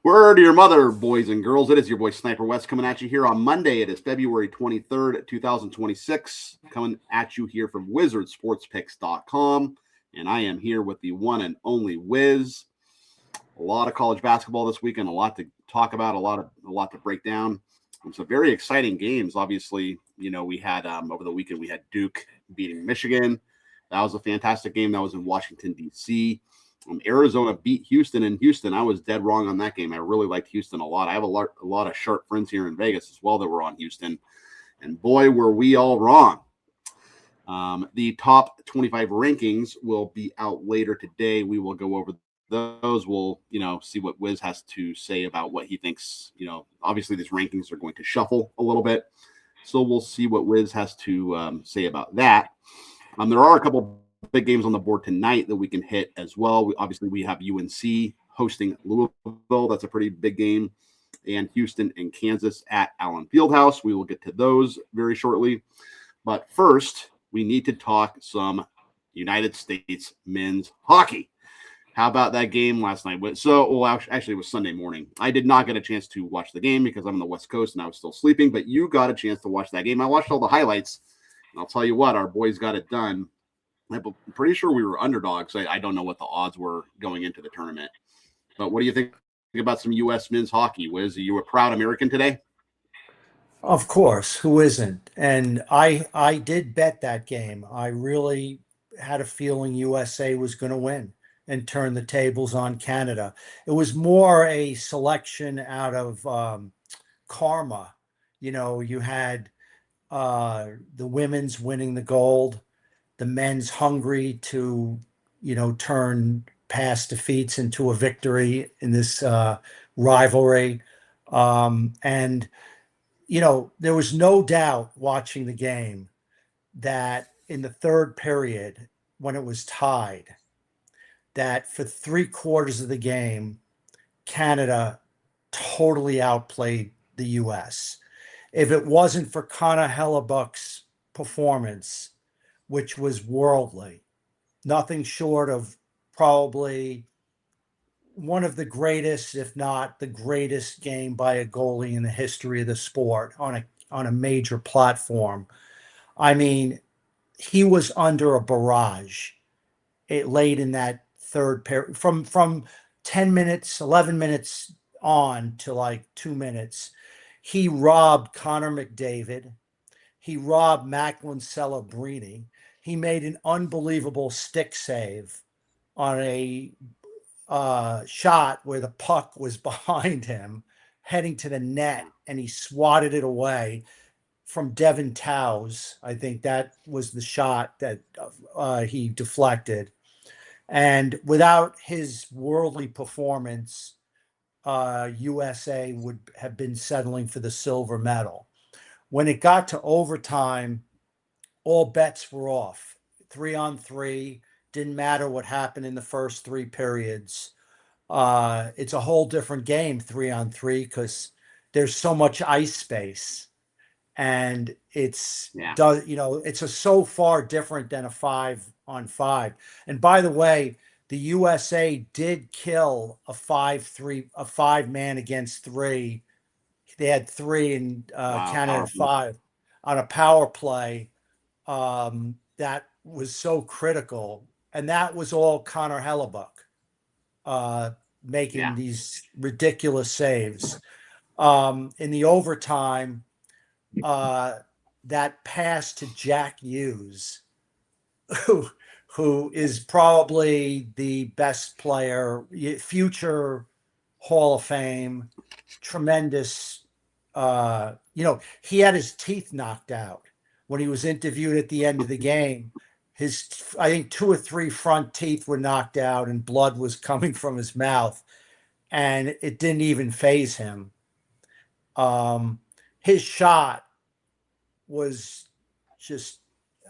Word to your mother, boys and girls. It is your boy Sniper West coming at you here on Monday. It is February 23rd, 2026. Coming at you here from wizardsportspicks.com. And I am here with the one and only Wiz. A lot of college basketball this weekend, a lot to talk about, a lot to break down. Some very exciting games. Obviously, we had over the weekend, we had Duke beating Michigan. That was a fantastic game. That was in Washington, D.C. Arizona beat Houston in Houston. I was dead wrong on that game. I really liked Houston a lot. I have a lot of sharp friends here in Vegas as well that were on Houston. And boy, were we all wrong. The top 25 rankings will be out later today. We will go over those. We'll, see what Wiz has to say about what he thinks. Obviously these rankings are going to shuffle a little bit. So we'll see what Wiz has to say about that. There are a couple big games on the board tonight that we can hit as well. We have UNC hosting Louisville. That's a pretty big game. And Houston and Kansas at Allen Fieldhouse. We will get to those very shortly. But first, we need to talk some United States men's hockey. How about that game last night? Actually, it was Sunday morning. I did not get a chance to watch the game because I'm on the West Coast and I was still sleeping. But you got a chance to watch that game. I watched all the highlights. And I'll tell you what, our boys got it done. I'm pretty sure we were underdogs. I don't know what the odds were going into the tournament. But what do you think about some U.S. men's hockey? Wiz, are you a proud American today? Of course, who isn't? And I did bet that game. I really had a feeling USA was going to win and turn the tables on Canada. It was more a selection out of karma. You had the women's winning the gold, the men's hungry to, turn past defeats into a victory in this rivalry. And, there was no doubt watching the game that in the third period, when it was tied, that for 3/4 of the game, Canada totally outplayed the U.S. If it wasn't for Connor Hellebuck's performance, which was worldly, nothing short of probably one of the greatest, if not the greatest game by a goalie in the history of the sport on a major platform. I mean, he was under a barrage. It late in that third period from 10 minutes, 11 minutes on to like 2 minutes. He robbed Connor McDavid. He robbed Macklin Celebrini. He made an unbelievable stick save on a shot where the puck was behind him, heading to the net, and he swatted it away from Devin Towes. I think that was the shot that he deflected. And without his worldly performance, USA would have been settling for the silver medal. When it got to overtime, all bets were off. 3-on-3, didn't matter what happened in the first three periods. It's a whole different game, 3-on-3, because there's so much ice space. And it's so far different than a 5-on-5. And by the way, the USA did kill a 5-man against 3. They had 3 and Canada had 5 on a power play. That was so critical, and that was all Connor Hellebuck making these ridiculous saves. In the overtime, that pass to Jack Hughes, who is probably the best player, future Hall of Fame, tremendous. He had his teeth knocked out when he was interviewed at the end of the game. I think 2 or 3 front teeth were knocked out and blood was coming from his mouth, and it didn't even faze him. His shot was just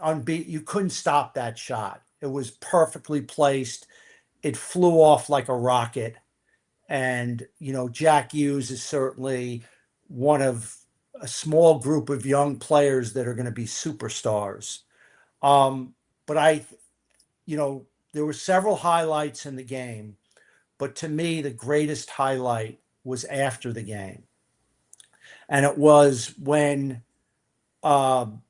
unbeat. You couldn't stop that shot. It was perfectly placed. It flew off like a rocket. And, Jack Hughes is certainly one of a small group of young players that are going to be superstars. But there were several highlights in the game, but to me, the greatest highlight was after the game. And it was when the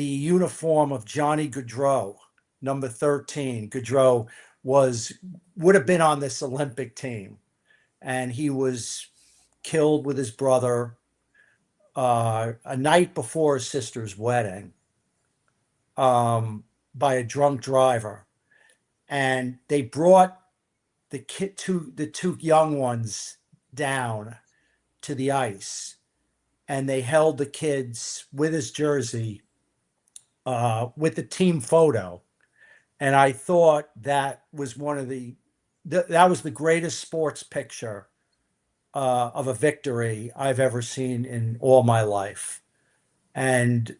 uniform of Johnny Gaudreau, number 13, Gaudreau would have been on this Olympic team. And he was killed with his brother a night before his sister's wedding by a drunk driver. And they brought the two young ones down to the ice, and they held the kids with his jersey with the team photo. And I thought that was that was the greatest sports picture of a victory I've ever seen in all my life. And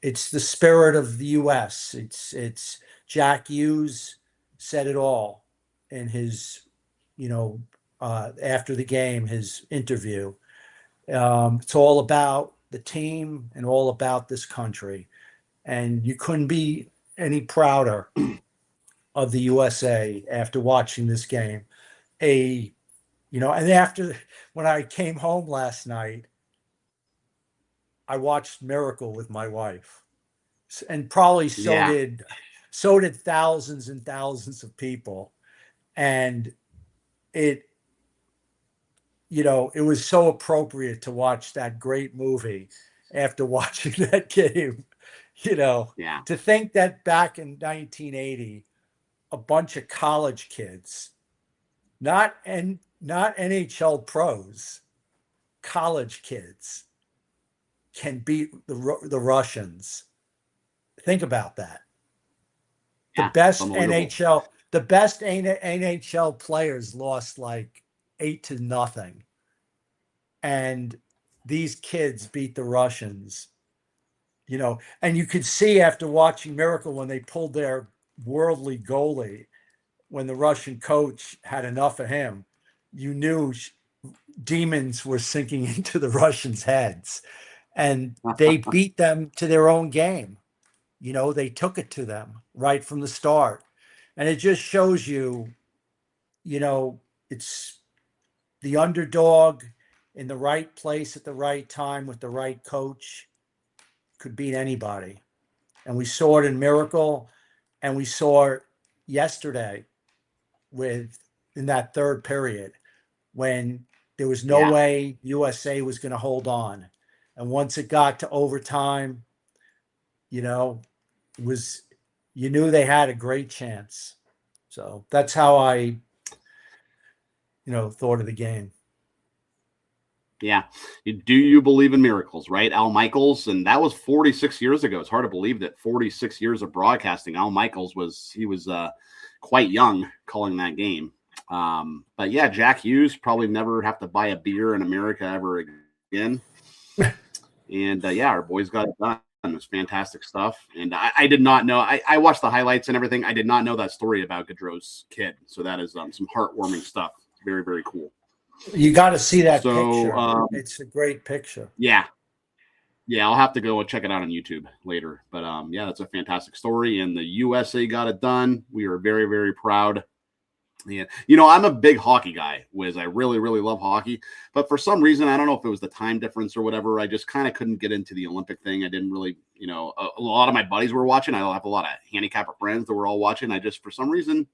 it's the spirit of the U.S. It's Jack Hughes said it all in his, after the game, his interview. It's all about the team and all about this country. And you couldn't be any prouder of the USA after watching this game. And after, when I came home last night, I watched Miracle with my wife, and probably so did thousands and thousands of people. And it was so appropriate to watch that great movie after watching that game. To think that back in 1980, a bunch of college kids, not NHL pros, college kids, can beat the Russians. Think about that. The best NHL players lost like 8-0, and these kids beat the Russians. And you could see after watching Miracle, when they pulled their worldly goalie, when the Russian coach had enough of him, you knew demons were sinking into the Russians' heads, and they beat them to their own game. They took it to them right from the start. And it just shows you, it's the underdog in the right place at the right time with the right coach could beat anybody. And we saw it in Miracle, and we saw it yesterday in that third period, when there was no way USA was going to hold on. And once it got to overtime, you knew they had a great chance. So that's how I, thought of the game. Yeah. Do you believe in miracles, right? Al Michaels, and that was 46 years ago. It's hard to believe that 46 years of broadcasting. Al Michaels was quite young calling that game. But yeah, Jack Hughes probably never have to buy a beer in America ever again. And our boys got it done. It was fantastic stuff. And I did not know. I watched the highlights and everything. I did not know that story about Gaudreau's kid. So that is some heartwarming stuff. Very, very cool. You got to see that picture. It's a great picture. Yeah. Yeah, I'll have to go and check it out on YouTube later. But that's a fantastic story. And the USA got it done. We are very, very proud. Yeah. I'm a big hockey guy, Wiz. I really, really love hockey. But for some reason, I don't know if it was the time difference or whatever, I just kind of couldn't get into the Olympic thing. I didn't really, a lot of my buddies were watching. I have a lot of handicapper friends that were all watching. I just, for some reason,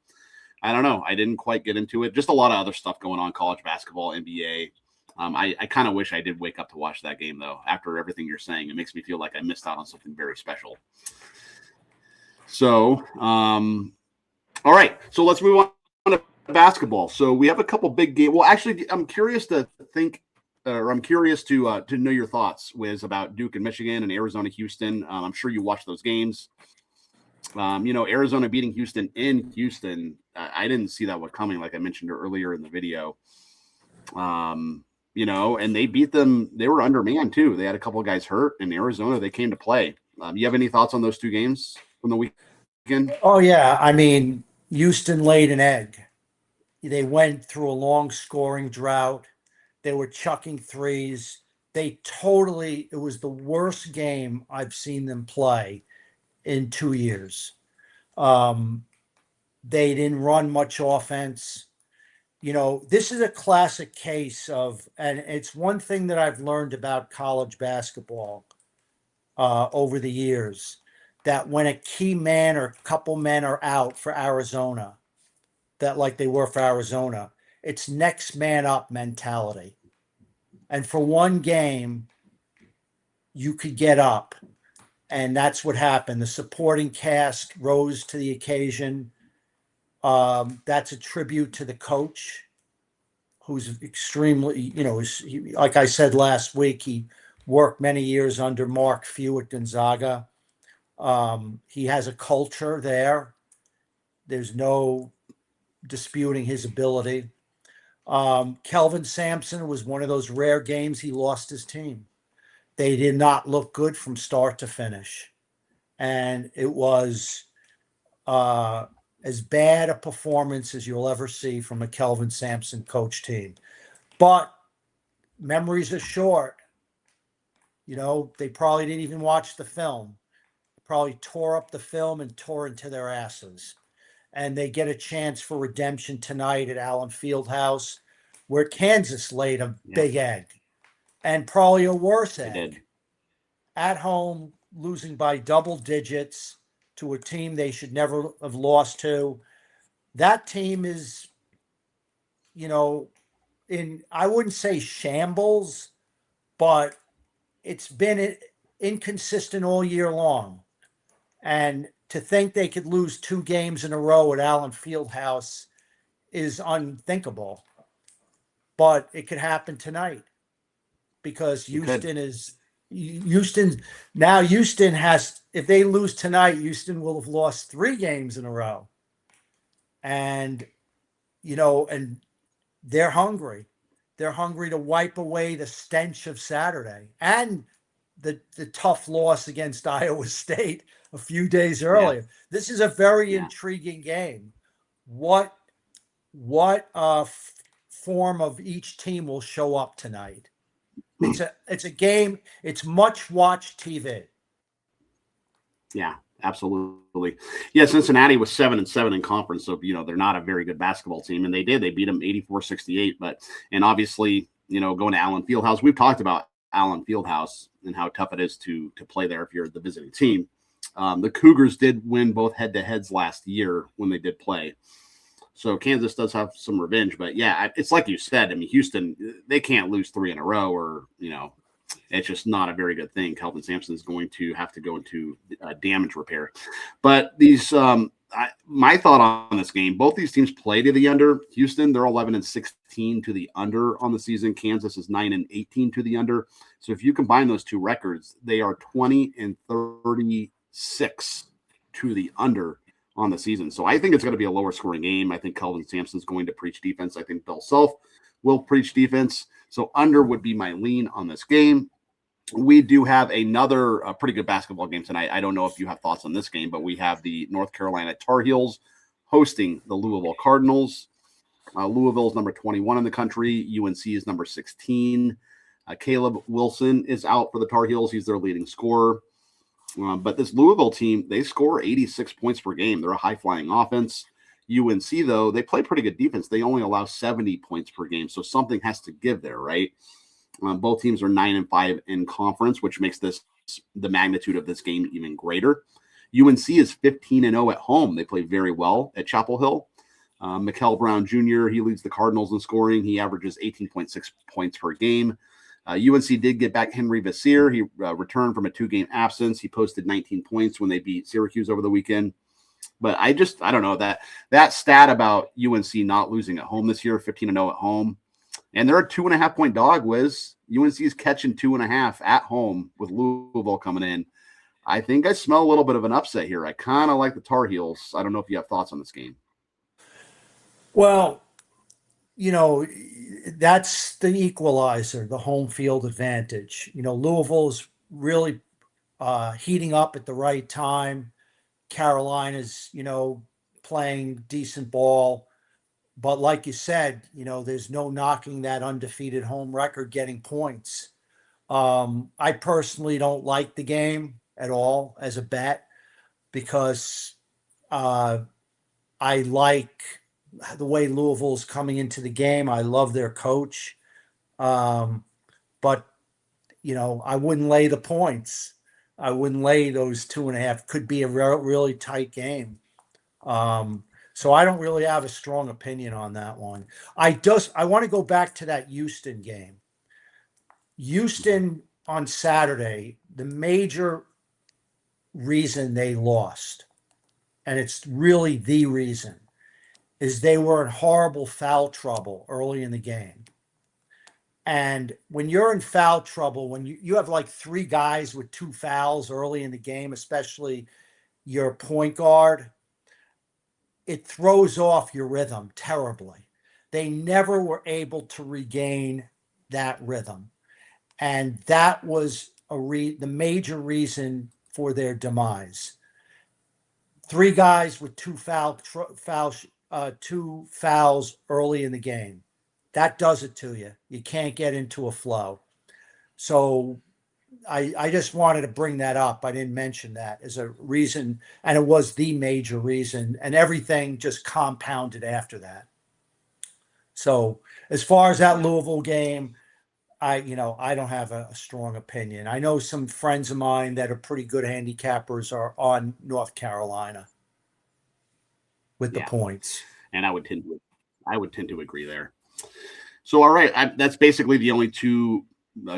I don't know. I didn't quite get into it. Just a lot of other stuff going on, college basketball, NBA. I kind of wish I did wake up to watch that game, though. After everything you're saying, it makes me feel like I missed out on something very special. So, all right. So let's move on to basketball. So we have a couple big games. Well, actually, I'm curious to know your thoughts, Wiz, about Duke and Michigan and Arizona, Houston. I'm sure you watched those games. Arizona beating Houston in Houston. I didn't see that one coming, like I mentioned earlier in the video. And they beat them. They were undermanned too. They had a couple of guys hurt in Arizona. They came to play. You have any thoughts on those two games from the weekend? Oh yeah. I mean, Houston laid an egg. They went through a long scoring drought. They were chucking threes. It was the worst game I've seen them play in 2 years. They didn't run much offense. this is a classic case of, and it's one thing that I've learned about college basketball over the years, that when a key man or couple men are out for Arizona, that like they were for Arizona, it's next man up mentality. And for one game, you could get up. And that's what happened. The supporting cast rose to the occasion. That's a tribute to the coach, who's extremely, like I said last week, he worked many years under Mark Few at Gonzaga. He has a culture there. There's no disputing his ability. Kelvin Sampson was one of those rare games he lost his team. They did not look good from start to finish. And it was as bad a performance as you'll ever see from a Kelvin Sampson coach team. But memories are short. They probably didn't even watch the film. Probably tore up the film and tore into their asses. And they get a chance for redemption tonight at Allen Fieldhouse, where Kansas laid a big egg, and probably a worse egg. At home, losing by double digits to a team they should never have lost to. That team is, I wouldn't say shambles, but it's been inconsistent all year long. And to think they could lose 2 games in a row at Allen Fieldhouse is unthinkable. But it could happen tonight because Houston has, if they lose tonight, Houston will have lost 3 games in a row. And, and they're hungry. They're hungry to wipe away the stench of Saturday and the tough loss against Iowa State a few days earlier. This is a very intriguing game. What form of each team will show up tonight? It's a game. It's much watched TV. Yeah, absolutely. Yeah, Cincinnati was 7-7 in conference, so they're not a very good basketball team, and they beat them 84-68. And obviously, going to Allen Fieldhouse, we've talked about Allen Fieldhouse and how tough it is to play there if you're the visiting team. The Cougars did win both head-to-heads last year when they did play. So Kansas does have some revenge, but yeah, it's like you said. I mean, Houston, they can't lose 3 in a row, or it's just not a very good thing. Kelvin Sampson is going to have to go into damage repair. But these, my thought on this game, both these teams play to the under. Houston, they're 11-16 to the under on the season. Kansas is 9-18 to the under. So if you combine those two records, they are 20-36 to the under on the season. So I think it's going to be a lower scoring game. I think Kelvin Sampson's going to preach defense. I think Bill Self will preach defense. So under would be my lean on this game. We do have another pretty good basketball game tonight. I don't know if you have thoughts on this game, but we have the North Carolina Tar Heels hosting the Louisville Cardinals. Louisville is number 21 in the country. UNC is number 16. Caleb Wilson is out for the Tar Heels. He's their leading scorer. But this Louisville team, they score 86 points per game. They're a high-flying offense. UNC, though, they play pretty good defense. They only allow 70 points per game, so something has to give there, right? Both teams are 9-5 in conference, which makes the magnitude of this game even greater. UNC is 15-0 at home. They play very well at Chapel Hill. Mikel Brown Jr., he leads the Cardinals in scoring. He averages 18.6 points per game. UNC did get back Henry Vassir. He returned from a 2-game absence. He posted 19 points when they beat Syracuse over the weekend. But I don't know, that stat about UNC not losing at home this year, 15-0 at home, and they're a 2.5-point dog, Wiz. UNC is catching 2.5 at home with Louisville coming in. I think I smell a little bit of an upset here. I kind of like the Tar Heels. I don't know if you have thoughts on this game. Well, that's the equalizer, the home field advantage. Louisville's really heating up at the right time. Carolina's, playing decent ball. But like you said, there's no knocking that undefeated home record getting points. I personally don't like the game at all as a bet because I like the way Louisville's coming into the game. I love their coach. But, I wouldn't lay the points. I wouldn't lay those 2.5. Could be a really tight game. So I don't really have a strong opinion on that one. I want to go back to that Houston game. Houston on Saturday, the major reason they lost, and it's really the reason, is they were in horrible foul trouble early in the game. And when you're in foul trouble, when you have like 3 guys with 2 fouls early in the game, especially your point guard, it throws off your rhythm terribly. They never were able to regain that rhythm. And that was the major reason for their demise. 3 guys with 2 fouls early in the game. That does it to you. You can't get into a flow. So I just wanted to bring that up. I didn't mention that as a reason, and it was the major reason, and everything just compounded after that. So as far as that Louisville game, I don't have a strong opinion. I know some friends of mine that are pretty good handicappers are on North Carolina with the points. And I would tend to agree there. So, all right, that's basically the only 2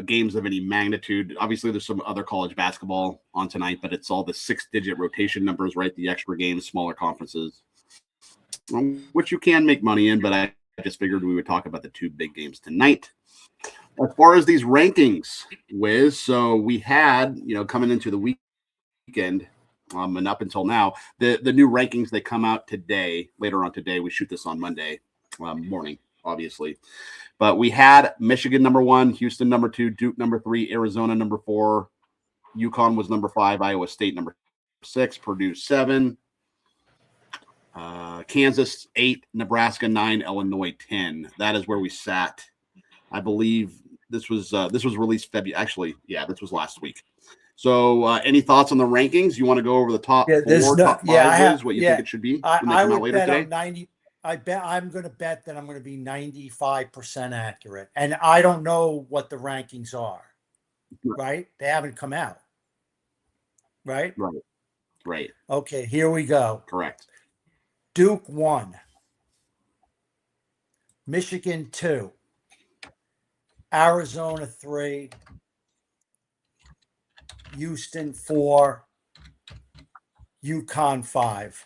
games of any magnitude. Obviously, there's some other college basketball on tonight, but it's all the 6-digit rotation numbers, right? The extra games, smaller conferences, which you can make money in, but I just figured we would talk about the 2 big games tonight. As far as these rankings, Wiz, so we had, coming into the weekend, and up until now, the new rankings, they come out today, later on today. We shoot this on Monday morning, obviously. But we had Michigan number 1, Houston number 2, Duke number 3, Arizona number 4, UConn was number 5, Iowa State number 6, Purdue 7, Kansas 8, Nebraska 9, Illinois 10. That is where we sat. I believe this was released February. Actually, yeah, this was last week. So, any thoughts on the rankings? You want to go over the top 4, top 5? What you think it should be when they come out later today? I'm going to bet that I'm going to be 95% accurate. And I don't know what the rankings are, right? They haven't come out, right? Right. Okay, here we go. Correct. Duke 1. Michigan 2. Arizona 3. Houston 4. UConn 5.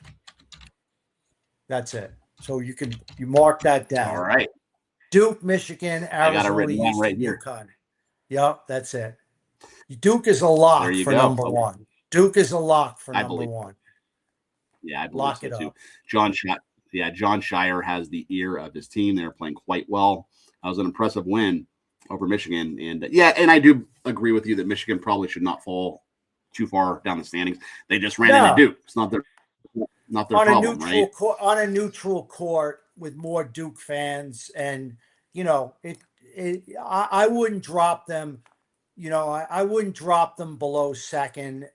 That's it. So you mark that down. All right. Duke, Michigan, Arizona, Houston, right here. UConn. Yep, that's it. Duke is a lock for number 1. Duke is a lock for number 1. Yeah, I believe so too. John Shire has the ear of his team. They're playing quite well. That was an impressive win over Michigan. And and I do agree with you that Michigan probably should not fall too far down the standings. They just ran into Duke. It's not their problem, right? On a neutral court with more Duke fans, and I wouldn't drop them. I wouldn't drop them below second.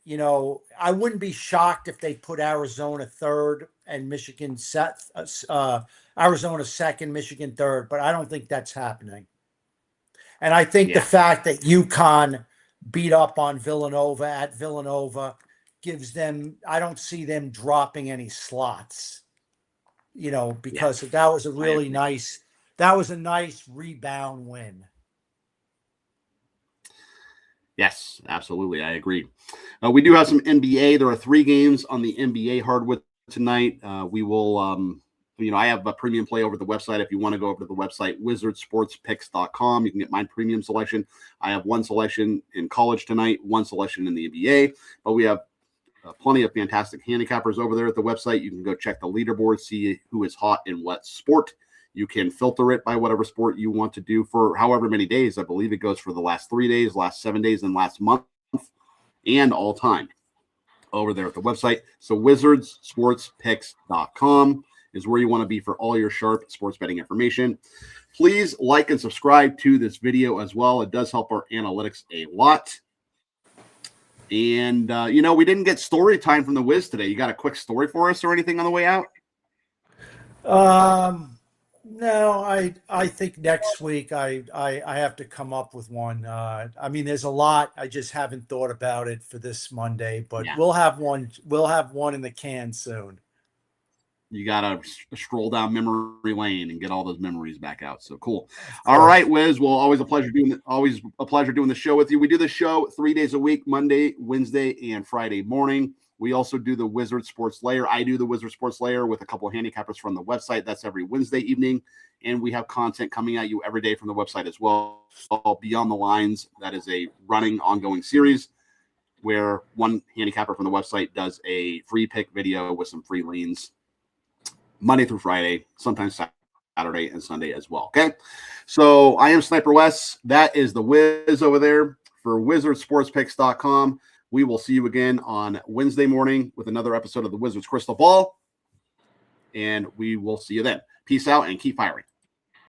I wouldn't be shocked if they put Arizona 3rd and Michigan Arizona 2nd, Michigan 3rd, but I don't think that's happening. And I think the fact that UConn beat up on Villanova at Villanova gives them, I don't see them dropping any slots, because that was a really nice rebound win. Yes, absolutely. I agree. We do have some NBA. There are 3 games on the NBA hardwood tonight. We will, I have a premium play over the website. If you want to go over to the website, wizardsportspicks.com, you can get my premium selection. I have 1 selection in college tonight, 1 selection in the NBA, but we have plenty of fantastic handicappers over there at the website. You can go check the leaderboard, see who is hot in what sport. You can filter it by whatever sport you want to do for however many days. I believe it goes for the last 3 days, last 7 days, and last month, and all time over there at the website. So wizardsportspicks.com is where you want to be for all your sharp sports betting information. Please like and subscribe to this video as well. It does help our analytics a lot. And, we didn't get story time from the Wiz today. You got a quick story for us or anything on the way out? No, I think next week I have to come up with one. I mean, there's a lot. I just haven't thought about it for this Monday, but Yeah. we'll have one. We'll have one in the can soon. You got to stroll down memory lane and get all those memories back out. So cool. Of All course. right, Wiz. Well, always a pleasure doing the show with you. We do the show 3 days a week, Monday, Wednesday, and Friday morning. We also do the Wizard Sports Layer. I do the Wizard Sports Layer with a couple of handicappers from the website. That's every Wednesday evening. And we have content coming at you every day from the website as well. Beyond the Lines, that is a running, ongoing series where one handicapper from the website does a free pick video with some free leans Monday through Friday, sometimes Saturday and Sunday as well. Okay. So I am Sniper Wes. That is the Wiz over there for wizardsportspicks.com. We will see you again on Wednesday morning with another episode of the Wizards Crystal Ball. And we will see you then. Peace out and keep firing.